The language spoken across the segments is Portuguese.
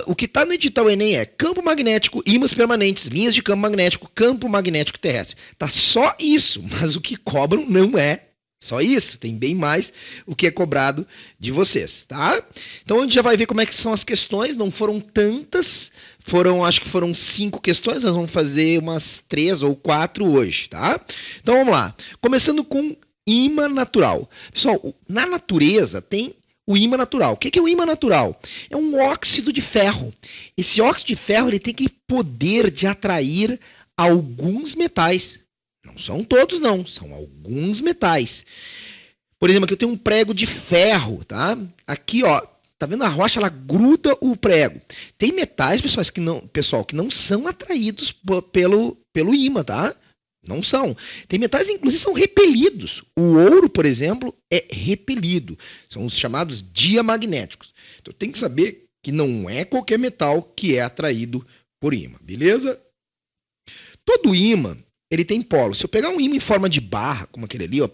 o que está no edital Enem é campo magnético, ímãs permanentes, linhas de campo magnético, campo magnético terrestre. Tá só isso, mas o que cobram não é só isso, tem bem mais o que é cobrado de vocês, tá? Então a gente já vai ver como é que são as questões, não foram tantas, acho que foram 5 questões, nós vamos fazer umas 3 ou 4 hoje, tá? Então vamos lá, começando com ímã natural. Pessoal, na natureza tem o ímã natural. O que é o ímã natural? É um óxido de ferro. Esse óxido de ferro ele tem aquele poder de atrair alguns metais. Não são todos, não. São alguns metais. Por exemplo, aqui eu tenho um prego de ferro, tá? Aqui, ó, tá vendo a rocha? Ela gruda o prego. Tem metais, pessoal, que não são atraídos pelo ímã, tá? Não são. Tem metais, inclusive, são repelidos. O ouro, por exemplo, é repelido. São os chamados diamagnéticos. Então tem que saber que não é qualquer metal que é atraído por ímã, beleza? Todo ímã ele tem polo. Se eu pegar um ímã em forma de barra, como aquele ali, ó,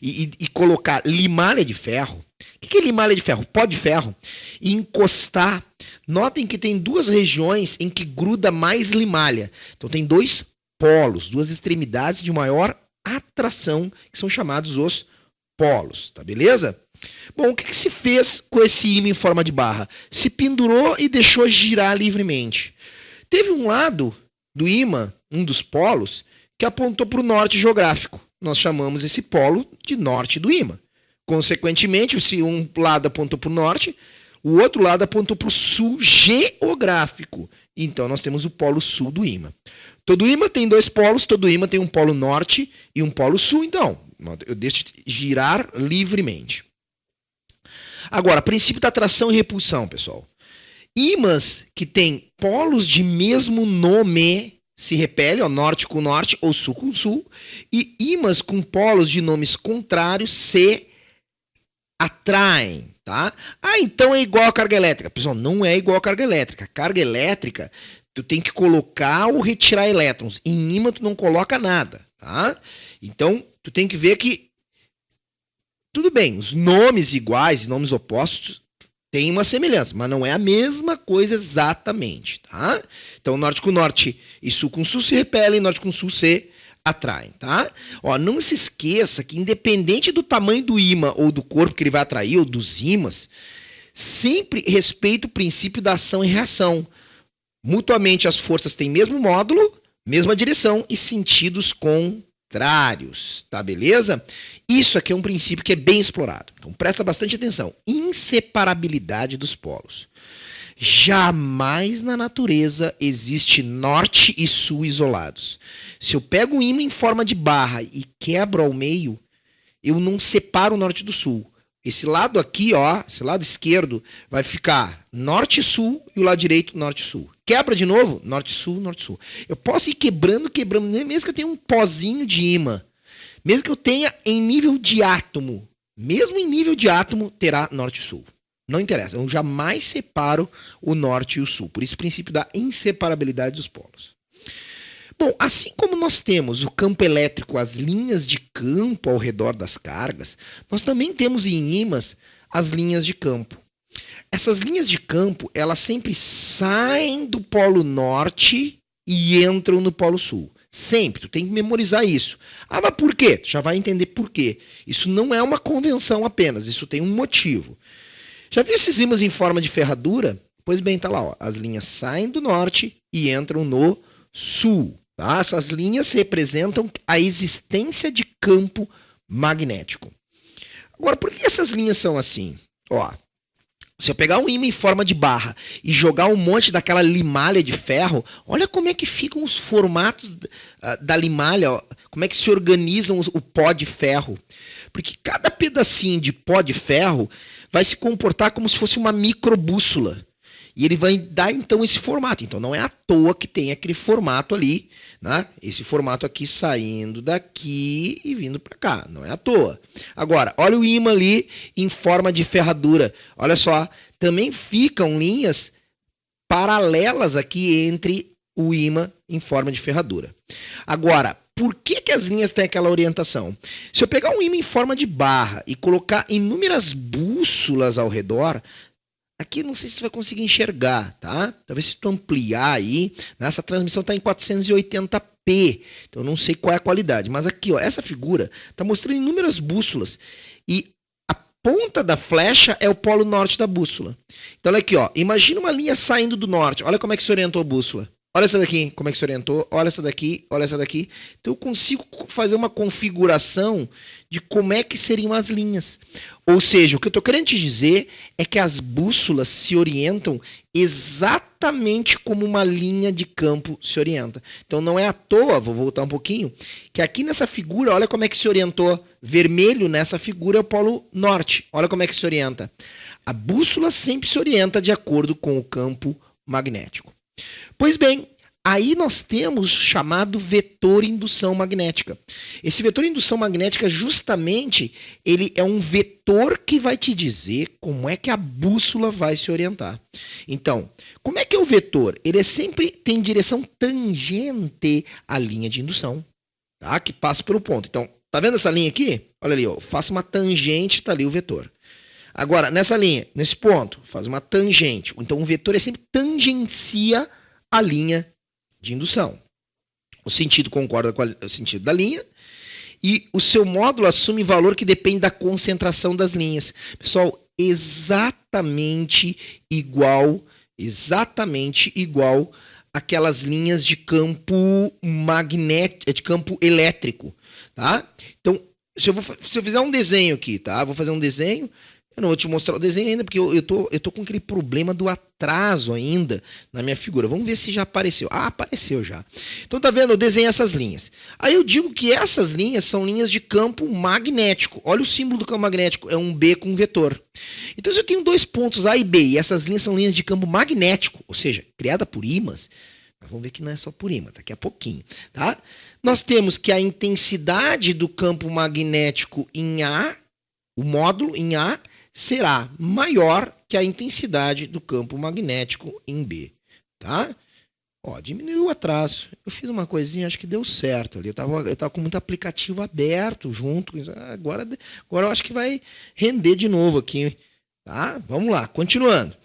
e colocar limalha de ferro, o que é limalha de ferro? Pó de ferro, e encostar, notem que tem 2 regiões em que gruda mais limalha. Então tem 2 polos, 2 extremidades de maior atração, que são chamados os polos, tá beleza? Bom, o que se fez com esse ímã em forma de barra? Se pendurou e deixou girar livremente. Teve um lado do ímã, um dos polos, que apontou para o norte geográfico. Nós chamamos esse polo de norte do ímã. Consequentemente, se um lado apontou para o norte, o outro lado apontou para o sul geográfico. Então, nós temos o polo sul do ímã. Todo ímã tem 2 polos, todo ímã tem um polo norte e um polo sul. Então, eu deixo girar livremente. Agora, princípio da atração e repulsão, pessoal. Ímãs que têm polos de mesmo nome se repelem, ó, norte com norte ou sul com sul, e ímãs com polos de nomes contrários se atraem, tá? Ah, então é igual a carga elétrica. Pessoal, não é igual a carga elétrica. Carga elétrica, tu tem que colocar ou retirar elétrons. Em ímã tu não coloca nada, tá? Então, tu tem que ver que tudo bem, os nomes iguais e nomes opostos tem uma semelhança, mas não é a mesma coisa exatamente, tá? Então, norte com norte e sul com sul se repelem, norte com sul se atraem, tá? Ó, não se esqueça que independente do tamanho do ímã ou do corpo que ele vai atrair, ou dos ímãs, sempre respeita o princípio da ação e reação. Mutuamente as forças têm mesmo módulo, mesma direção e sentidos contrários, tá beleza? Isso aqui é um princípio que é bem explorado. Então presta bastante atenção. Inseparabilidade dos polos. Jamais na natureza existe norte e sul isolados. Se eu pego um ímã em forma de barra e quebro ao meio, eu não separo o norte do sul. Esse lado aqui, ó, esse lado esquerdo, vai ficar norte e sul e o lado direito norte e sul. Quebra de novo, norte e sul, norte e sul. Eu posso ir quebrando, mesmo que eu tenha um pozinho de ímã. Mesmo que eu tenha em nível de átomo, mesmo em nível de átomo, terá norte e sul. Não interessa, eu jamais separo o norte e o sul. Por isso, o princípio da inseparabilidade dos polos. Bom, assim como nós temos o campo elétrico, as linhas de campo ao redor das cargas, nós também temos em ímãs as linhas de campo. Essas linhas de campo, elas sempre saem do polo norte e entram no polo sul. Sempre, tu tem que memorizar isso. Ah, mas por quê? Tu já vai entender por quê. Isso não é uma convenção apenas, isso tem um motivo. Já viu esses ímãs em forma de ferradura? Pois bem, tá lá, ó. As linhas saem do norte e entram no sul. Tá? Essas linhas representam a existência de campo magnético. Agora, por que essas linhas são assim? Ó, se eu pegar um ímã em forma de barra e jogar um monte daquela limalha de ferro, olha como é que ficam os formatos da limalha, ó, como é que se organizam o pó de ferro. Porque cada pedacinho de pó de ferro vai se comportar como se fosse uma microbússola. E ele vai dar, então, esse formato. Então, não é à toa que tem aquele formato ali, né? Esse formato aqui saindo daqui e vindo para cá. Não é à toa. Agora, olha o ímã ali em forma de ferradura. Olha só, também ficam linhas paralelas aqui entre o ímã em forma de ferradura. Agora, por que as linhas têm aquela orientação? Se eu pegar um ímã em forma de barra e colocar inúmeras bússolas ao redor, Aqui não sei se você vai conseguir enxergar, tá? Talvez se tu ampliar aí, essa transmissão está em 480p, então eu não sei qual é a qualidade, mas aqui, ó, essa figura está mostrando inúmeras bússolas e a ponta da flecha é o polo norte da bússola. Então olha aqui, ó, imagina uma linha saindo do norte, olha como é que se orientou a bússola. Olha essa daqui, como é que se orientou, olha essa daqui, olha essa daqui. Então eu consigo fazer uma configuração de como é que seriam as linhas. Ou seja, o que eu estou querendo te dizer é que as bússolas se orientam exatamente como uma linha de campo se orienta. Então não é à toa, vou voltar um pouquinho, que aqui nessa figura, olha como é que se orientou. Vermelho nessa figura é o polo norte. Olha como é que se orienta. A bússola sempre se orienta de acordo com o campo magnético. Pois bem, aí nós temos o chamado vetor indução magnética. Esse vetor indução magnética, justamente, ele é um vetor que vai te dizer como é que a bússola vai se orientar. Então, como é que é o vetor? Ele sempre tem direção tangente à linha de indução, tá? Que passa pelo ponto. Então, tá vendo essa linha aqui? Olha ali, ó, faço uma tangente, tá ali o vetor. Agora, nessa linha, nesse ponto, faz uma tangente. Então, o vetor sempre tangencia a linha de indução. O sentido concorda com o sentido da linha e o seu módulo assume valor que depende da concentração das linhas. Pessoal, exatamente igual aquelas linhas de campo magnético, de campo elétrico, tá? Então, se eu fizer um desenho aqui, tá? Vou fazer um desenho. Eu não vou te mostrar o desenho ainda, porque eu tô com aquele problema do atraso ainda na minha figura. Vamos ver se já apareceu. Ah, apareceu já. Então tá vendo? Eu desenho essas linhas. Aí eu digo que essas linhas são linhas de campo magnético. Olha o símbolo do campo magnético, é um B com vetor. Então se eu tenho dois pontos A e B, e essas linhas são linhas de campo magnético, ou seja, criada por ímãs, vamos ver que não é só por ímã, daqui a pouquinho, tá? Nós temos que a intensidade do campo magnético em A, o módulo em A, será maior que a intensidade do campo magnético em B, tá? Ó, diminuiu o atraso. Eu fiz uma coisinha, acho que deu certo ali. Eu tava com muito aplicativo aberto junto. Agora eu acho que vai render de novo aqui, tá? Vamos lá, continuando.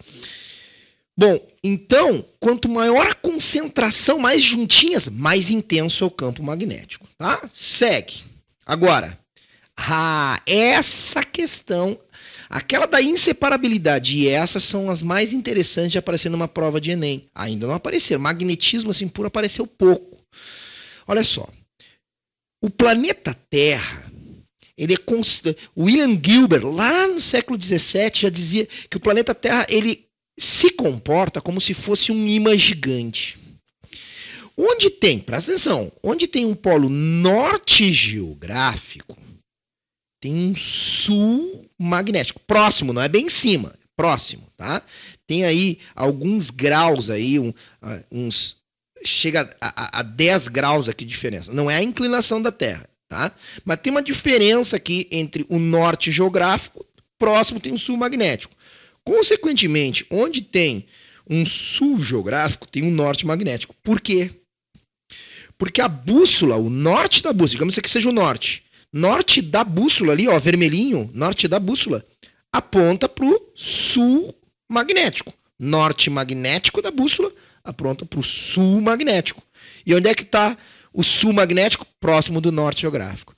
Bom, então, quanto maior a concentração, mais juntinhas, mais intenso é o campo magnético, tá? Segue. Agora, essa questão, aquela da inseparabilidade e essas são as mais interessantes de aparecer numa prova de Enem. Ainda não apareceram. Magnetismo assim puro apareceu pouco. Olha só. O planeta Terra, ele é William Gilbert, lá no século XVII, já dizia que o planeta Terra ele se comporta como se fosse um ímã gigante. Onde tem, presta atenção, onde tem um polo norte geográfico, tem um sul magnético. Próximo, não é bem em cima. Próximo, tá? Tem aí alguns graus aí, chega a 10 graus aqui de diferença. Não é a inclinação da Terra, tá? Mas tem uma diferença aqui entre o norte geográfico, próximo tem um sul magnético. Consequentemente, onde tem um sul geográfico, tem um norte magnético. Por quê? Porque a bússola, o norte da bússola, digamos que seja o norte, norte da bússola ali, ó, vermelhinho, norte da bússola, aponta para o sul magnético. Norte magnético da bússola aponta para o sul magnético. E onde é que está o sul magnético? Próximo do norte geográfico.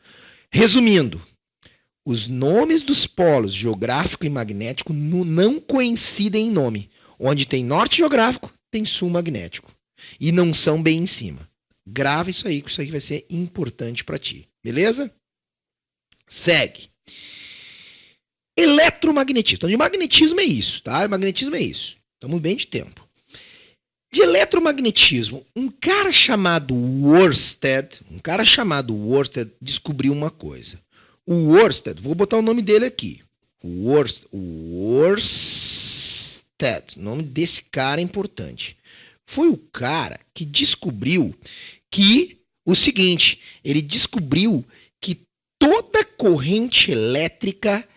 Resumindo, os nomes dos polos geográfico e magnético não coincidem em nome. Onde tem norte geográfico, tem sul magnético. E não são bem em cima. Grava isso aí, que isso aí vai ser importante para ti. Beleza? Segue. Eletromagnetismo. Então, de magnetismo é isso, tá? Magnetismo é isso. Estamos bem de tempo. De eletromagnetismo, um cara chamado Ørsted descobriu uma coisa. O Ørsted, vou botar o nome dele aqui. Ørsted. O nome desse cara é importante. Foi o cara que descobriu que o seguinte, ele descobriu que toda corrente elétrica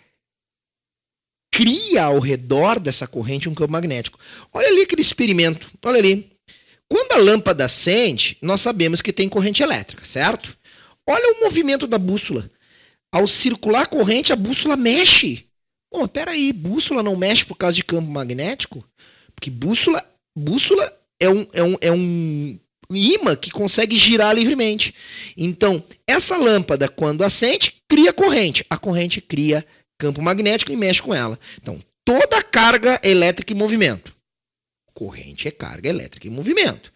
cria ao redor dessa corrente um campo magnético. Olha ali aquele experimento, olha ali. Quando a lâmpada acende, nós sabemos que tem corrente elétrica, certo? Olha o movimento da bússola. Ao circular a corrente, a bússola mexe. Bom, peraí, bússola não mexe por causa de campo magnético? Porque bússola é um ímã que consegue girar livremente. Então, essa lâmpada, quando acende, cria corrente. A corrente cria campo magnético e mexe com ela. Então, toda carga elétrica em movimento. Corrente é carga elétrica em movimento.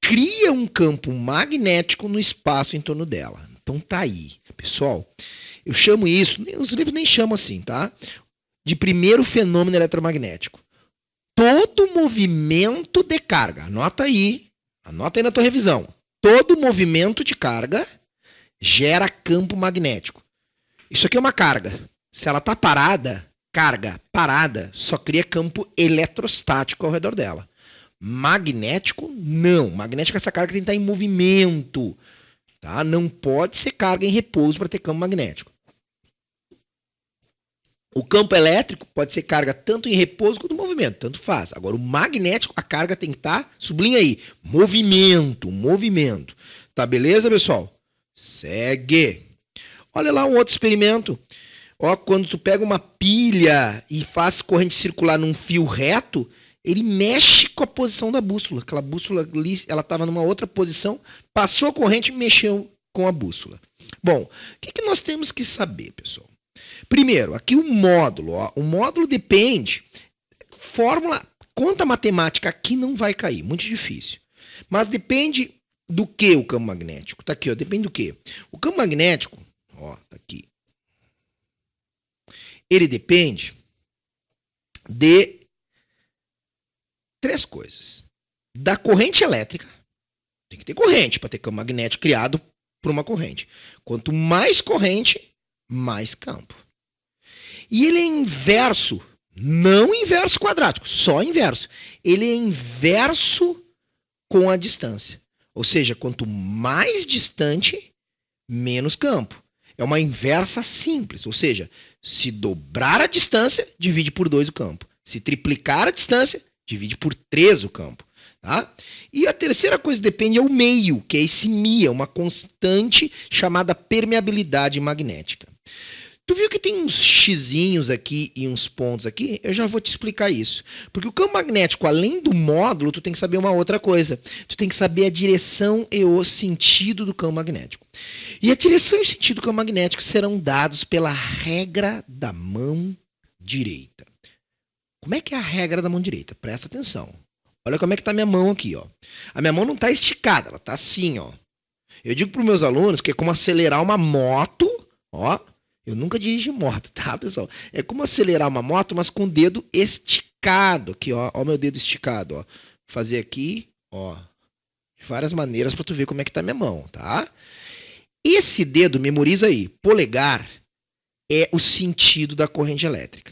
Cria um campo magnético no espaço em torno dela. Então tá aí. Pessoal, eu chamo isso, os livros nem chamam assim, tá? De primeiro fenômeno eletromagnético. Todo movimento de carga, anota aí na tua revisão. Todo movimento de carga gera campo magnético. Isso aqui é uma carga. Se ela está parada, carga parada, só cria campo eletrostático ao redor dela. Magnético, não. Magnético é essa carga que tem que estar em movimento. Tá? Não pode ser carga em repouso para ter campo magnético. O campo elétrico pode ser carga tanto em repouso quanto em movimento, tanto faz. Agora, o magnético, a carga tem que estar, sublinha aí, movimento. Tá beleza, pessoal? Segue. Olha lá um outro experimento. Ó, quando tu pega uma pilha e faz corrente circular num fio reto, ele mexe com a posição da bússola. Aquela bússola ali, ela estava numa outra posição, passou a corrente e mexeu com a bússola. Bom, o que nós temos que saber, pessoal? Primeiro, aqui o módulo. Ó, o módulo depende. Fórmula, conta matemática aqui não vai cair, muito difícil. Mas depende do que o campo magnético? Tá aqui, ó, depende do que? O campo magnético, ó, tá aqui. Ele depende de três coisas. Da corrente elétrica. Tem que ter corrente para ter campo magnético criado por uma corrente. Quanto mais corrente, mais campo. E ele é inverso, não inverso quadrático, só inverso. Ele é inverso com a distância. Ou seja, quanto mais distante, menos campo. É uma inversa simples, ou seja, se dobrar a distância, divide por 2 o campo. Se triplicar a distância, divide por 3 o campo. Tá? E a terceira coisa que depende é o meio, que é esse μ, uma constante chamada permeabilidade magnética. Tu viu que tem uns xizinhos aqui e uns pontos aqui? Eu já vou te explicar isso. Porque o campo magnético, além do módulo, tu tem que saber uma outra coisa. Tu tem que saber a direção e o sentido do campo magnético. E a direção e o sentido do campo magnético serão dados pela regra da mão direita. Como é que é a regra da mão direita? Presta atenção. Olha como é que está a minha mão aqui, ó. A minha mão não está esticada, ela está assim, ó. Eu digo para os meus alunos que é como acelerar uma moto, ó. Eu nunca dirigi moto, tá, pessoal? É como acelerar uma moto, mas com o dedo esticado aqui, ó. Ó o meu dedo esticado, ó. Vou fazer aqui, ó. De várias maneiras para tu ver como é que tá a minha mão, tá? Esse dedo, memoriza aí, polegar é o sentido da corrente elétrica.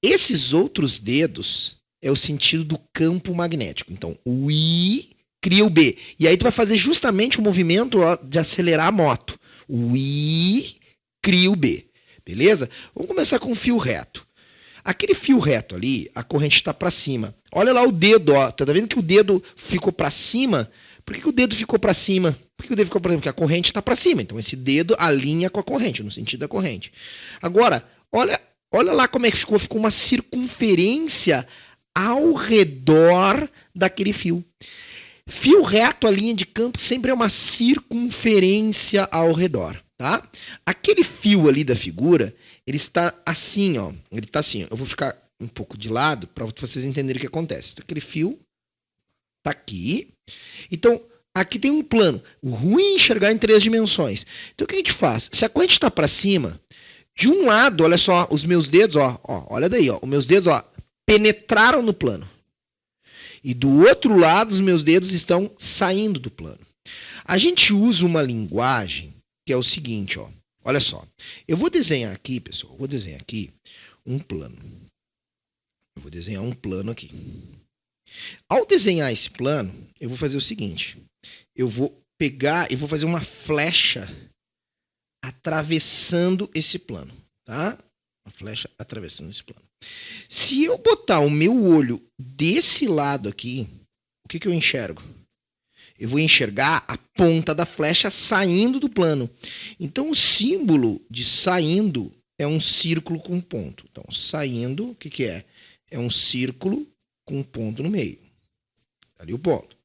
Esses outros dedos é o sentido do campo magnético. Então, o I cria o B. E aí tu vai fazer justamente o movimento, ó, de acelerar a moto. O I cria o B. Beleza? Vamos começar com o fio reto. Aquele fio reto ali, a corrente está para cima. Olha lá o dedo, ó. Tá vendo que o dedo ficou para cima? Por que o dedo ficou para cima? Por que o dedo ficou para cima? Porque a corrente está para cima. Então, esse dedo alinha com a corrente, no sentido da corrente. Agora, olha lá como é que ficou. Ficou uma circunferência ao redor daquele fio. Fio reto, a linha de campo, sempre é uma circunferência ao redor. Tá? Aquele fio ali da figura, ele está assim, ó. Ele está assim. Eu vou ficar um pouco de lado para vocês entenderem o que acontece. Então, aquele fio está aqui. Então, aqui tem um plano. O ruim é enxergar em 3 dimensões. Então, o que a gente faz? Se a corrente está para cima, de um lado, olha só, os meus dedos, ó, olha daí, ó. Os meus dedos, ó, penetraram no plano. E do outro lado, os meus dedos estão saindo do plano. A gente usa uma linguagem que é o seguinte, ó. Olha só. Eu vou desenhar aqui, pessoal. Eu vou desenhar aqui um plano. Eu vou desenhar um plano aqui. Ao desenhar esse plano, eu vou fazer o seguinte. Eu vou pegar e vou fazer uma flecha atravessando esse plano, tá? Uma flecha atravessando esse plano. Se eu botar o meu olho desse lado aqui, o que eu enxergo? Eu vou enxergar a ponta da flecha saindo do plano. Então, o símbolo de saindo é um círculo com ponto. Então, saindo, o que é? É um círculo com um ponto no meio. Ali o ponto.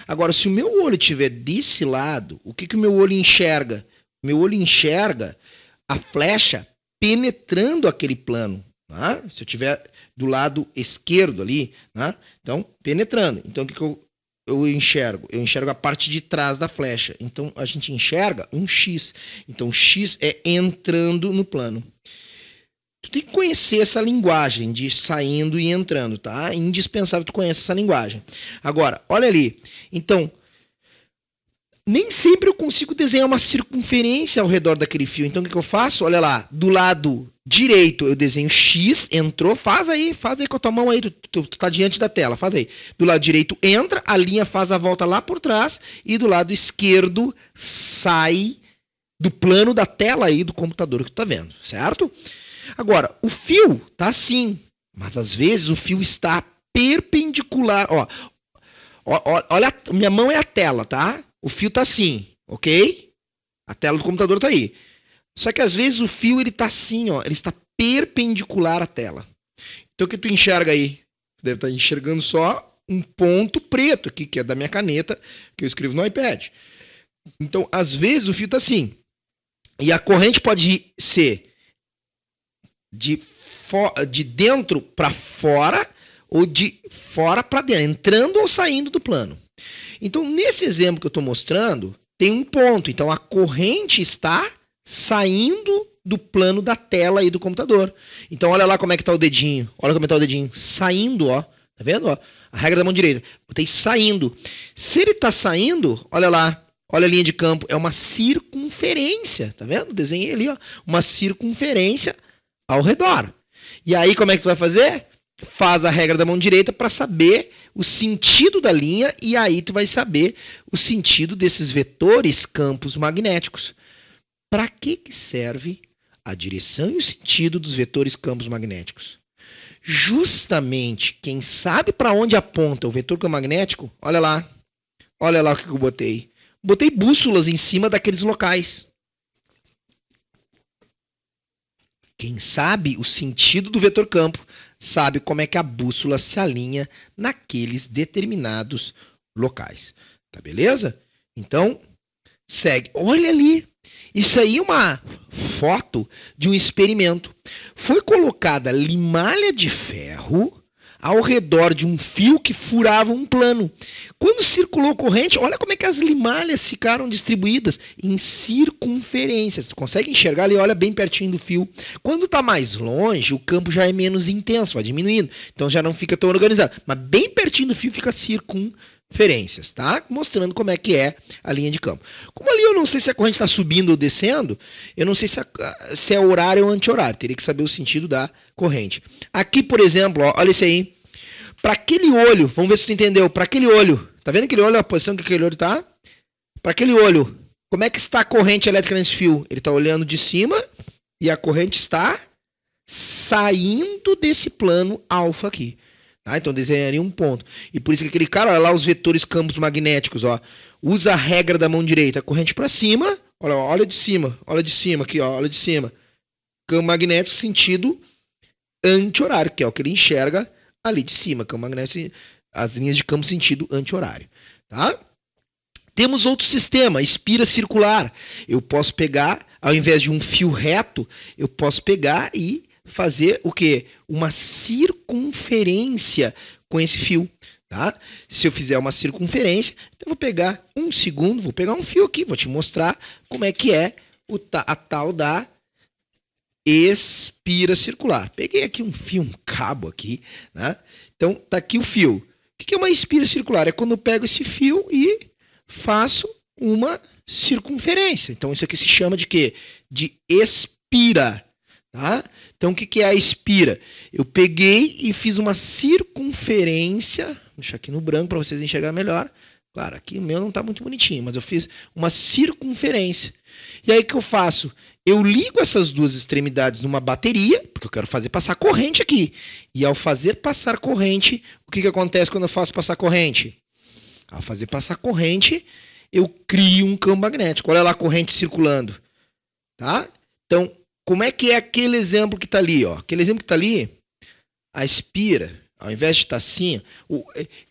Agora, se o meu olho estiver desse lado, o que o meu olho enxerga? O meu olho enxerga a flecha penetrando aquele plano. Tá? Se eu estiver do lado esquerdo ali, tá? Então, penetrando. Então, o que eu enxergo? Eu enxergo a parte de trás da flecha. Então, a gente enxerga um X. Então, X é entrando no plano. Tu tem que conhecer essa linguagem de saindo e entrando, tá? É indispensável tu conhecer essa linguagem. Agora, olha ali. Então, nem sempre eu consigo desenhar uma circunferência ao redor daquele fio. Então, o que eu faço? Olha lá, do lado direito eu desenho X, entrou, faz aí com a tua mão aí, tu tá diante da tela, faz aí. Do lado direito entra, a linha faz a volta lá por trás, e do lado esquerdo sai do plano da tela aí do computador que tu tá vendo, certo? Agora, o fio tá assim, mas às vezes o fio está perpendicular, ó, olha, minha mão é a tela, tá? O fio tá assim, ok? A tela do computador tá aí. Só que às vezes o fio ele tá assim, ó, ele está perpendicular à tela. Então o que tu enxerga aí? Tu deve estar enxergando só um ponto preto aqui, que é da minha caneta, que eu escrevo no iPad. Então, às vezes o fio tá assim. E a corrente pode ser de dentro para fora ou de fora para dentro, entrando ou saindo do plano. Então, nesse exemplo que eu estou mostrando, tem um ponto. Então, a corrente está saindo do plano da tela aí do computador. Então, olha lá como é que está o dedinho. Olha como é que está o dedinho. Saindo, ó. Tá vendo? Ó? A regra da mão direita. Botei saindo. Se ele está saindo, olha lá. Olha a linha de campo. É uma circunferência. Tá vendo? Desenhei ali, ó. Uma circunferência ao redor. E aí, como é que tu vai fazer? Faz a regra da mão direita para saber o sentido da linha e aí tu vai saber o sentido desses vetores campos magnéticos. Para que serve a direção e o sentido dos vetores campos magnéticos? Justamente quem sabe para onde aponta o vetor campo magnético, olha lá o que eu botei. Botei bússolas em cima daqueles locais. Quem sabe o sentido do vetor campo sabe como é que a bússola se alinha naqueles determinados locais. Tá beleza? Então, segue. Olha ali. Isso aí é uma foto de um experimento. Foi colocada limalha de ferro ao redor de um fio que furava um plano. Quando circulou corrente, olha como é que as limalhas ficaram distribuídas em circunferências. Tu consegue enxergar ali, olha bem pertinho do fio. Quando está mais longe, o campo já é menos intenso, vai diminuindo. Então já não fica tão organizado. Mas bem pertinho do fio fica circunferências, tá? Mostrando como é que é a linha de campo. Como ali eu não sei se a corrente está subindo ou descendo, eu não sei se é horário ou anti-horário. Teria que saber o sentido da corrente. Aqui, por exemplo, ó, olha isso aí. Para aquele olho, vamos ver se tu entendeu. Para aquele olho, tá vendo aquele olho, a posição que aquele olho tá? Para aquele olho, como é que está a corrente elétrica nesse fio? Ele está olhando de cima e a corrente está saindo desse plano alfa aqui. Tá? Então desenharia um ponto. E por isso que aquele cara, olha lá os vetores campos magnéticos, ó, usa a regra da mão direita, a corrente para cima, olha de cima aqui, ó, olha de cima. Campo magnético sentido anti-horário, que é o que ele enxerga ali de cima, campo magnético, as linhas de campo sentido anti-horário, tá? Temos outro sistema, espira circular. Eu posso pegar, ao invés de um fio reto, eu posso pegar e fazer o quê? Uma circunferência com esse fio, tá? Se eu fizer uma circunferência, então eu vou pegar um segundo, vou pegar um fio aqui, vou te mostrar como é que é a tal da espira circular. Peguei aqui um fio, um cabo aqui, né? Então, tá aqui o fio. O que é uma espira circular? É quando eu pego esse fio e faço uma circunferência. Então, isso aqui se chama de quê? De espira, tá? Então, o que é a espira? Eu peguei e fiz uma circunferência, vou deixar aqui no branco para vocês enxergarem melhor. Claro, aqui o meu não está muito bonitinho, mas eu fiz uma circunferência. E aí o que eu faço? Eu ligo essas duas extremidades numa bateria, porque eu quero fazer passar corrente aqui. E ao fazer passar corrente, o que acontece quando eu faço passar corrente? Ao fazer passar corrente, eu crio um campo magnético. Olha lá a corrente circulando. Tá? Então, como é que é aquele exemplo que está ali? Ó? Aquele exemplo que está ali, a espira, ao invés de estar assim,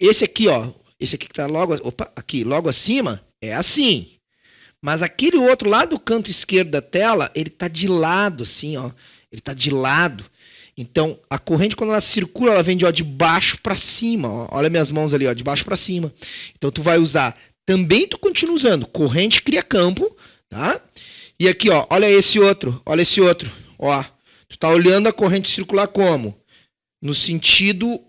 esse aqui, ó, esse aqui que está logo acima, é assim. Mas aquele outro lá do canto esquerdo da tela, ele está de lado, assim, ó. Ele está de lado. Então, a corrente, quando ela circula, ela vem de baixo para cima. Ó. Olha minhas mãos ali, ó, de baixo para cima. Então, tu vai usar. Também tu continua usando. Corrente cria campo, tá? E aqui, ó, olha esse outro. Olha esse outro. Ó, tu tá olhando a corrente circular como? No sentido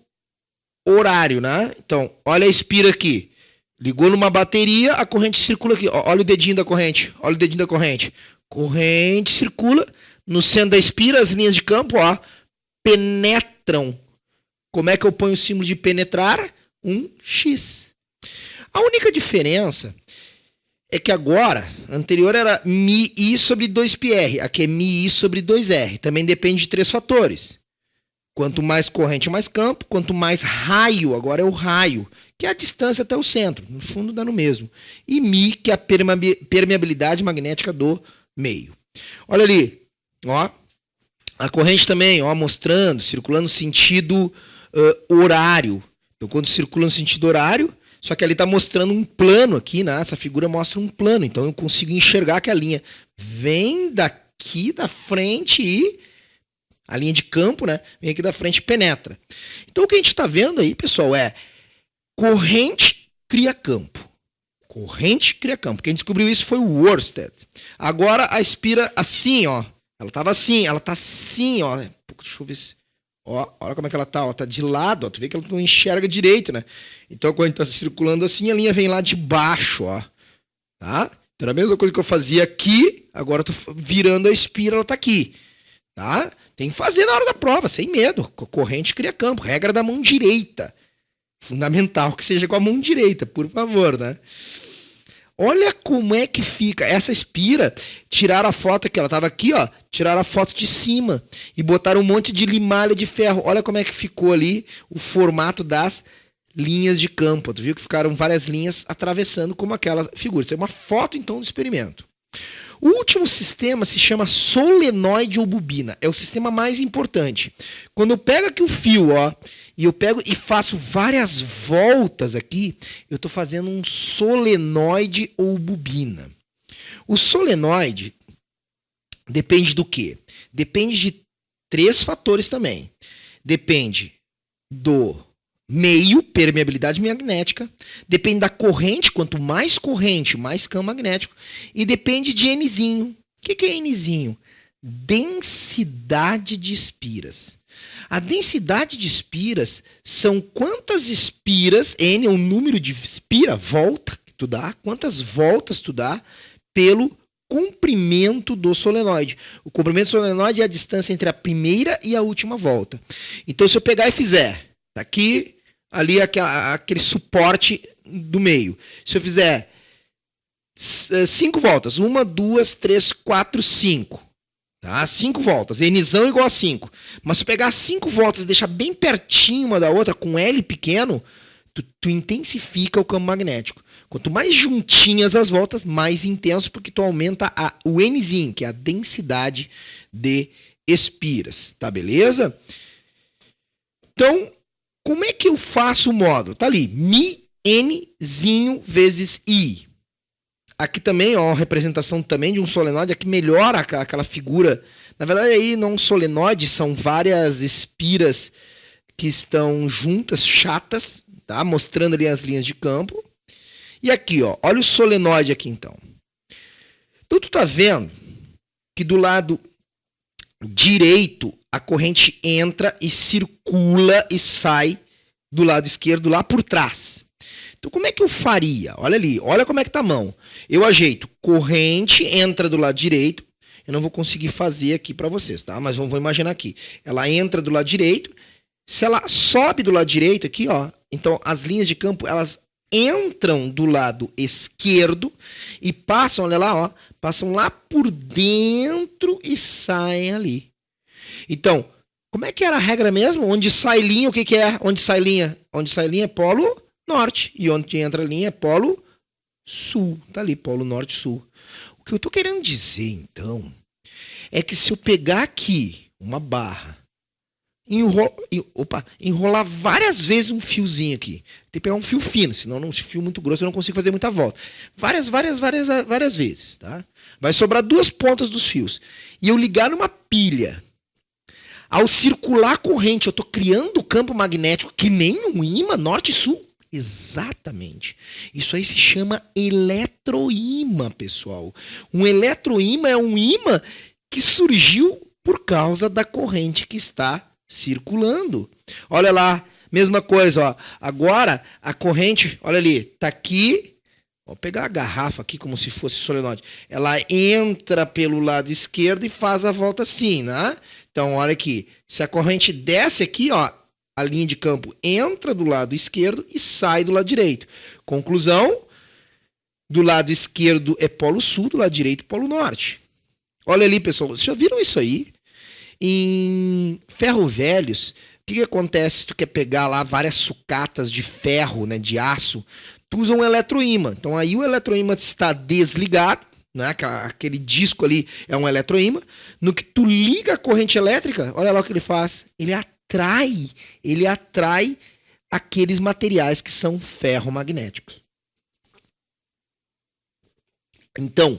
horário, né? Então, olha a espira aqui. Ligou numa bateria, a corrente circula aqui. Ó, olha o dedinho da corrente. Olha o dedinho da corrente. Corrente circula. No centro da espira, as linhas de campo, ó, penetram. Como é que eu ponho o símbolo de penetrar? Um X. A única diferença é que agora, anterior era μi sobre 2πr. Aqui é μi sobre 2r. Também depende de 3 fatores. Quanto mais corrente, mais campo. Quanto mais raio, agora é o raio, que é a distância até o centro. No fundo dá no mesmo. E μ, que é a permeabilidade magnética do meio. Olha ali, ó. A corrente também, ó, mostrando, circulando no sentido horário. Então, quando circula no sentido horário, só que ali está mostrando um plano aqui, né? Essa figura mostra um plano. Então, eu consigo enxergar que a linha vem daqui da frente e a linha de campo, né? Vem aqui da frente e penetra. Então, o que a gente está vendo aí, pessoal, é corrente cria campo. Corrente cria campo. Quem descobriu isso foi o Worsted. Agora, a espira assim, ó. Ela estava assim, ela está assim, ó. Deixa eu ver se... Ó, olha como é que ela tá, ó. Tá de lado, ó. Tu vê que ela não enxerga direito, né? Então, quando a gente tá circulando assim, a linha vem lá de baixo, ó. Tá? Então, a mesma coisa que eu fazia aqui, agora eu tô virando a espira, ela tá aqui. Tá? Tem que fazer na hora da prova, sem medo. Corrente cria campo. Regra da mão direita. Fundamental que seja com a mão direita, por favor, né? Olha como é que fica. Essa espira, tiraram a foto aqui, ela estava aqui, ó. Tiraram a foto de cima e botaram um monte de limalha de ferro. Olha como é que ficou ali o formato das linhas de campo. Tu viu que ficaram várias linhas atravessando como aquela figura. Isso é uma foto, então, do experimento. O último sistema se chama solenoide ou bobina. É o sistema mais importante. Quando eu pego aqui o fio, ó, e eu pego e faço várias voltas aqui, eu estou fazendo um solenoide ou bobina. O solenoide depende do quê? Depende de 3 fatores também. Depende do meio, permeabilidade magnética, depende da corrente, quanto mais corrente, mais campo magnético, e depende de Nzinho. O que é Nzinho? Densidade de espiras. A densidade de espiras são quantas espiras, N é o número de espira, volta que tu dá, quantas voltas tu dá pelo comprimento do solenoide. O comprimento do solenoide é a distância entre a primeira e a última volta. Então, se eu pegar e fizer, tá aqui, ali aquele suporte do meio. Se eu fizer 5 voltas, 1, 2, 3, 4, 5. Tá? 5 voltas, Nzão igual a 5. Mas se eu pegar 5 voltas e deixar bem pertinho uma da outra, com L pequeno, tu intensifica o campo magnético. Quanto mais juntinhas as voltas, mais intenso, porque tu aumenta o Nzinho, que é a densidade de espiras. Tá, beleza? Então, como é que eu faço o módulo? Tá ali, mi, Nzinho vezes I. Aqui também, ó, representação também de um solenoide, aqui melhora aquela figura. Na verdade, aí não é um solenoide, são várias espiras que estão juntas, chatas, tá? Mostrando ali as linhas de campo. E aqui, ó, olha o solenoide aqui, então. Então, tu tá vendo que do lado direito, a corrente entra e circula e sai do lado esquerdo lá por trás. Então, como é que eu faria? Olha ali, olha como é que tá a mão. Eu ajeito, corrente entra do lado direito. Eu não vou conseguir fazer aqui para vocês, tá? Mas vou imaginar aqui. Ela entra do lado direito. Se ela sobe do lado direito aqui, ó, então as linhas de campo, elas entram do lado esquerdo e passam, olha lá, ó, passam lá por dentro e saem ali. Então, como é que era a regra mesmo? Onde sai linha, o que é? Onde sai linha? Onde sai linha é polo norte. E onde entra linha é polo sul. Tá ali, polo norte-sul. O que eu tô querendo dizer, então, é que se eu pegar aqui uma barra, enrolar várias vezes um fiozinho aqui, tem que pegar um fio fino, senão um fio muito grosso eu não consigo fazer muita volta. Várias vezes, tá? Vai sobrar 2 pontas dos fios. E eu ligar numa pilha. Ao circular a corrente, eu estou criando campo magnético que nem um ímã norte e sul. Exatamente. Isso aí se chama eletroímã, pessoal. Um eletroímã é um ímã que surgiu por causa da corrente que está circulando. Olha lá, mesma coisa, ó. Agora a corrente, olha ali, tá aqui. Vou pegar a garrafa aqui como se fosse solenoide. Ela entra pelo lado esquerdo e faz a volta assim, né? Então, olha aqui. Se a corrente desce aqui, ó, a linha de campo entra do lado esquerdo e sai do lado direito. Conclusão, do lado esquerdo é polo sul, do lado direito polo norte. Olha ali, pessoal, vocês já viram isso aí? Em ferro velhos, o que acontece se tu quer pegar lá várias sucatas de ferro, né, de aço? Tu usa um eletroímã. Então aí o eletroímã está desligado, né? Aquele disco ali é um eletroímã. No que tu liga a corrente elétrica, olha lá o que ele faz. Ele atrai aqueles materiais que são ferromagnéticos. Então,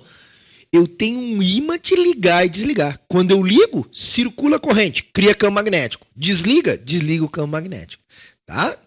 eu tenho um ímã de ligar e desligar. Quando eu ligo, circula a corrente, cria campo magnético. Desliga o campo magnético. Tá?